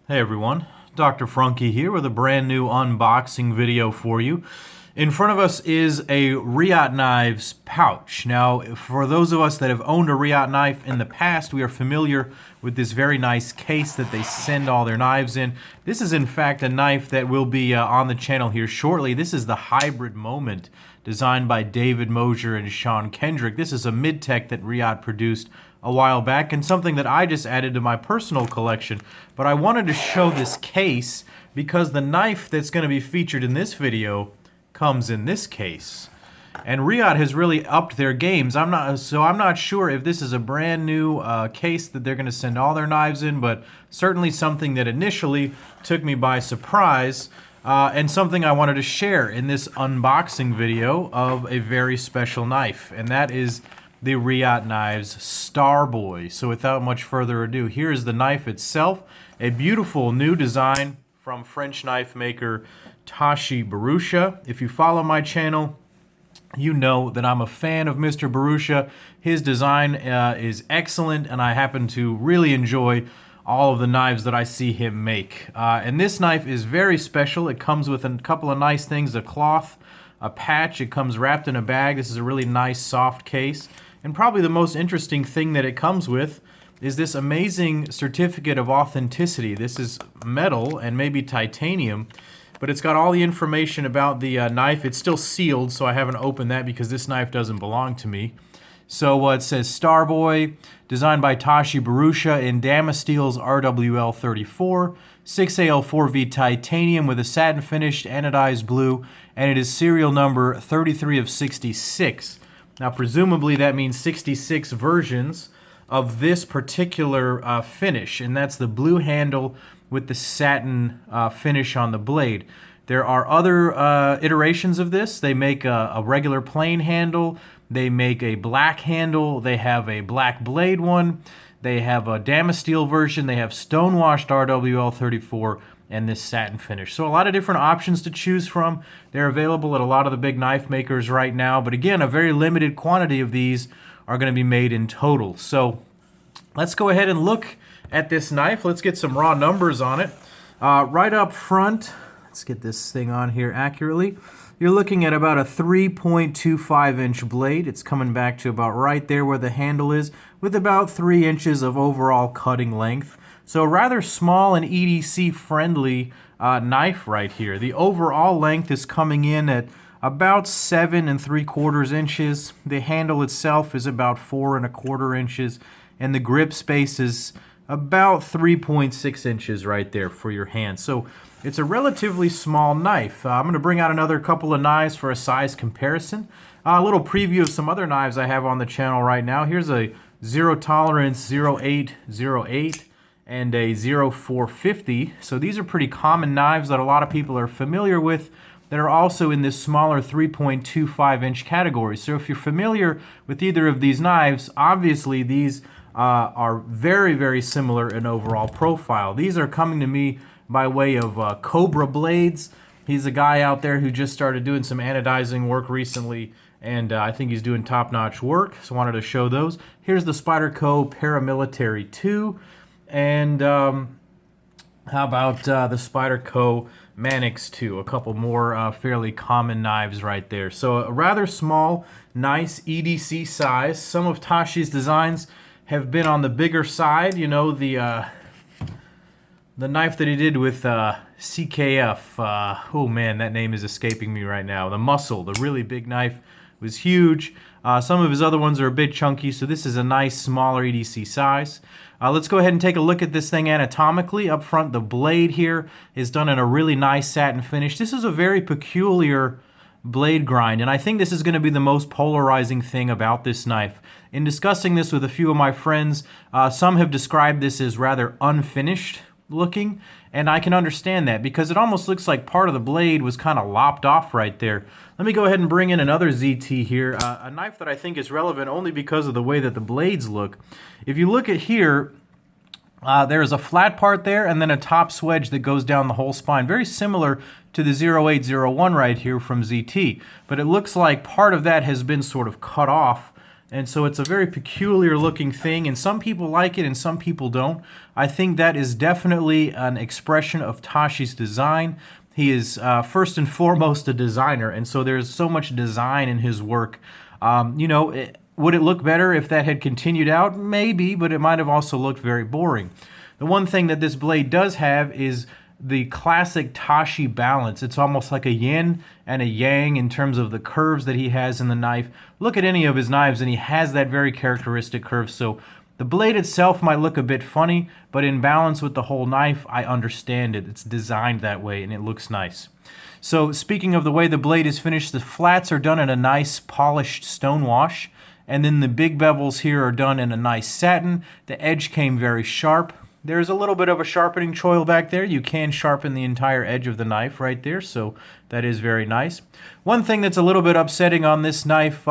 Hey everyone, Dr. Frunky here with a brand new unboxing video for you. In front of us is a Reate knives pouch. Now, for those of us that have owned a Reate knife in the past, we are familiar with this very nice case that they send all their knives in. This is in fact a knife that will be on the channel here shortly. This is the Hybrid Moment, designed by David Mosier and Sean Kendrick. This is a mid-tech that Reate produced a while back and something that I just added to my personal collection. But I wanted to show this case because the knife that's going to be featured in this video comes in this case. And Reate has really upped their games. I'm not sure if this is a brand new case that they're going to send all their knives in, but certainly something that initially took me by surprise. And something I wanted to share in this unboxing video of a very special knife, and that is the Reate Knives Starboy. So without much further ado, here is the knife itself, a beautiful new design from French knife maker Tashi Bharucha. If you follow my channel, you know that I'm a fan of Mr. Bharucha. His design is excellent, and I happen to really enjoy all of the knives that I see him make. And this knife is very special. It comes with a couple of nice things, a cloth, a patch. It comes wrapped in a bag. This is a really nice soft case. And probably the most interesting thing that it comes with is this amazing certificate of authenticity. This is metal and maybe titanium, but it's got all the information about the knife. It's still sealed, so I haven't opened that because this knife doesn't belong to me. So it says Starboy, designed by Tashi Bharucha in Damasteel's RWL 34, 6AL4V titanium with a satin finished anodized blue, and it is serial number 33 of 66. Now presumably that means 66 versions of this particular finish, and that's the blue handle with the satin finish on the blade. There are other iterations of this. They make a regular plain handle, they make a black handle, they have a black blade one, they have a Damasteel version, they have stonewashed RWL 34, and this satin finish. So a lot of different options to choose from. They're available at a lot of the big knife makers right now, but again, a very limited quantity of these are going to be made in total. So let's go ahead and look at this knife. Let's get some raw numbers on it. Right up front, let's get this thing on here accurately. You're looking at about a 3.25 inch blade. It's coming back to about right there where the handle is, with about 3 inches of overall cutting length. So a rather small and EDC friendly knife right here. The overall length is coming in at about 7 3/4 inches. The handle itself is about 4 1/4 inches, and the grip space is about 3.6 inches right there for your hand. So it's a relatively small knife. I'm going to bring out another couple of knives for a size comparison. A little preview of some other knives I have on the channel right now. Here's a Zero Tolerance 0808 and a 0450. So these are pretty common knives that a lot of people are familiar with that are also in this smaller 3.25 inch category. So if you're familiar with either of these knives, obviously these are very, very similar in overall profile. These are coming to me by way of Cobra Blades. He's a guy out there who just started doing some anodizing work recently, and I think he's doing top-notch work, so I wanted to show those. Here's the Spyderco Paramilitary 2, and how about the Spyderco Manix 2, a couple more fairly common knives right there. So a rather small, nice EDC size. Some of Tashi's designs have been on the bigger side. You know, the knife that he did with CKF, oh man, that name is escaping me right now. The Muscle, the really big knife, was huge. Some of his other ones are a bit chunky, so this is a nice, smaller EDC size. Let's go ahead and take a look at this thing anatomically. Up front, the blade here is done in a really nice satin finish. This is a very peculiar blade grind, and I think this is going to be the most polarizing thing about this knife. In discussing this with a few of my friends, some have described this as rather unfinished looking, and I can understand that because it almost looks like part of the blade was kind of lopped off right there. Let me go ahead and bring in another ZT here, a knife that I think is relevant only because of the way that the blades look. If you look at here, there's a flat part there and then a top swedge that goes down the whole spine, very similar to the 0801 right here from ZT, but it looks like part of that has been sort of cut off And so it's a very peculiar looking thing, and some people like it and some people don't. I think that is definitely an expression of Tashi's design. He is first and foremost a designer, and so there's so much design in his work. Would it look better if that had continued out? Maybe, but it might have also looked very boring. The one thing that this blade does have is the classic Tashi balance. It's almost like a yin and a yang in terms of the curves that he has in the knife. Look at any of his knives and he has that very characteristic curve. So the blade itself might look a bit funny, but in balance with the whole knife, I understand it. It's designed that way and it looks nice. So speaking of the way the blade is finished, the flats are done in a nice polished stone wash, and then the big bevels here are done in a nice satin. The edge came very sharp. There's a little bit of a sharpening choil back there. You can sharpen the entire edge of the knife right there, so that is very nice. One thing that's a little bit upsetting on this knife,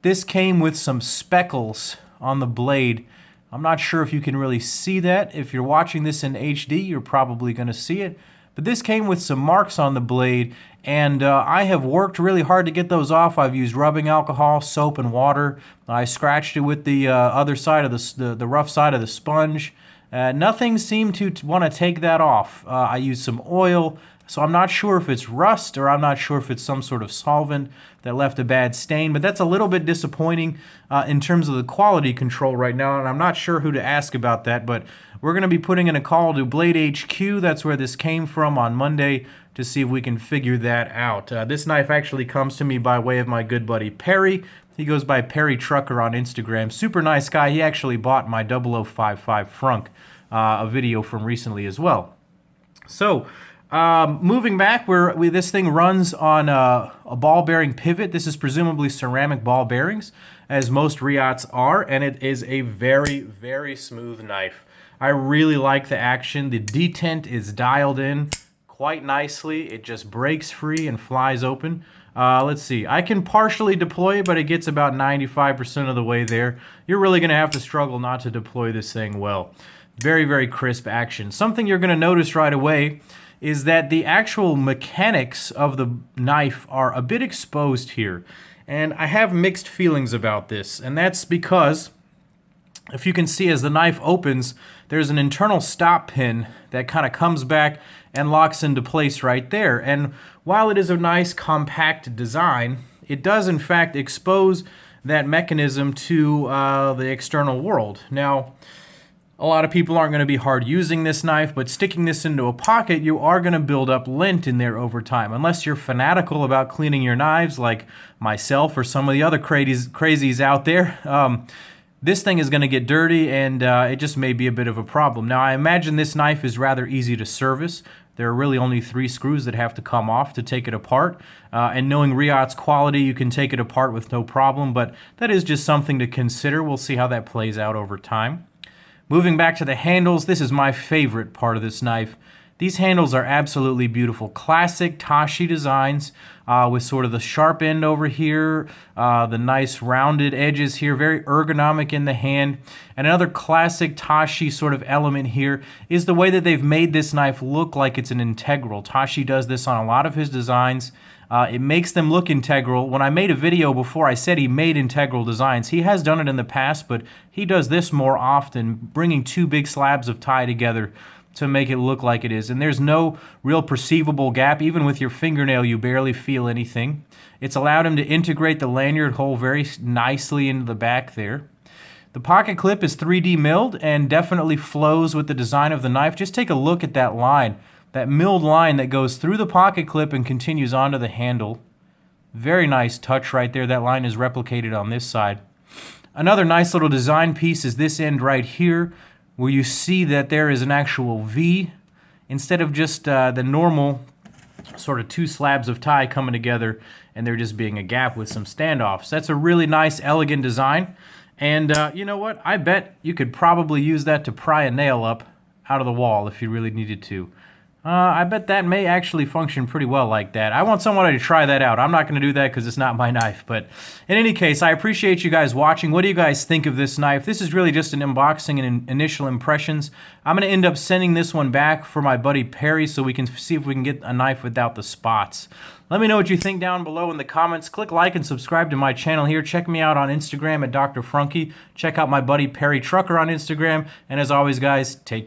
this came with some speckles on the blade. I'm not sure if you can really see that. If you're watching this in HD, you're probably going to see it. But this came with some marks on the blade, and I have worked really hard to get those off. I've used rubbing alcohol, soap, and water. I scratched it with the other side of the rough side of the sponge. Nothing seemed to want to take that off. I used some oil, so I'm not sure if it's rust or I'm not sure if it's some sort of solvent that left a bad stain, but that's a little bit disappointing in terms of the quality control right now, and I'm not sure who to ask about that, but we're going to be putting in a call to Blade HQ. That's where this came from on Monday to see if we can figure that out. This knife actually comes to me by way of my good buddy Perry. He goes by Perry Trucker on Instagram. Super nice guy. He actually bought my 0055 Frunk, a video from recently as well. So, moving back, this thing runs on a ball bearing pivot. This is presumably ceramic ball bearings, as most Reates are, and it is a very, very smooth knife. I really like the action. The detent is dialed in quite nicely. It just breaks free and flies open. Let's see. I can partially deploy it, but it gets about 95% of the way there. You're really going to have to struggle not to deploy this thing well. Very, very crisp action. Something you're going to notice right away is that the actual mechanics of the knife are a bit exposed here. And I have mixed feelings about this, and that's because if you can see as the knife opens, there's an internal stop pin that kind of comes back and locks into place right there. And while it is a nice compact design, it does in fact expose that mechanism to the external world. Now, a lot of people aren't going to be hard using this knife, but sticking this into a pocket, you are going to build up lint in there over time. Unless you're fanatical about cleaning your knives like myself or some of the other crazies out there, this thing is going to get dirty, and it just may be a bit of a problem. Now, I imagine this knife is rather easy to service. There are really only 3 screws that have to come off to take it apart. And knowing Reate's quality, you can take it apart with no problem, but that is just something to consider. We'll see how that plays out over time. Moving back to the handles, this is my favorite part of this knife. These handles are absolutely beautiful. Classic Tashi designs with sort of the sharp end over here, the nice rounded edges here, very ergonomic in the hand. And another classic Tashi sort of element here is the way that they've made this knife look like it's an integral. Tashi does this on a lot of his designs. It makes them look integral. When I made a video before, I said he made integral designs. He has done it in the past, but he does this more often, bringing 2 big slabs of tie together to make it look like it is. And there's no real perceivable gap. Even with your fingernail, you barely feel anything. It's allowed him to integrate the lanyard hole very nicely into the back there. The pocket clip is 3D milled and definitely flows with the design of the knife. Just take a look at that line. That milled line that goes through the pocket clip and continues onto the handle. Very nice touch right there. That line is replicated on this side. Another nice little design piece is this end right here, where you see that there is an actual V instead of just the normal sort of 2 slabs of tie coming together and there just being a gap with some standoffs. That's a really nice, elegant design. And you know what? I bet you could probably use that to pry a nail up out of the wall if you really needed to. I bet that may actually function pretty well like that. I want somebody to try that out. I'm not going to do that because it's not my knife. But in any case, I appreciate you guys watching. What do you guys think of this knife? This is really just an unboxing and initial impressions. I'm going to end up sending this one back for my buddy Perry so we can see if we can get a knife without the spots. Let me know what you think down below in the comments. Click like and subscribe to my channel here. Check me out on Instagram at Dr. Frunky. Check out my buddy Perry Trucker on Instagram. And as always, guys, take care.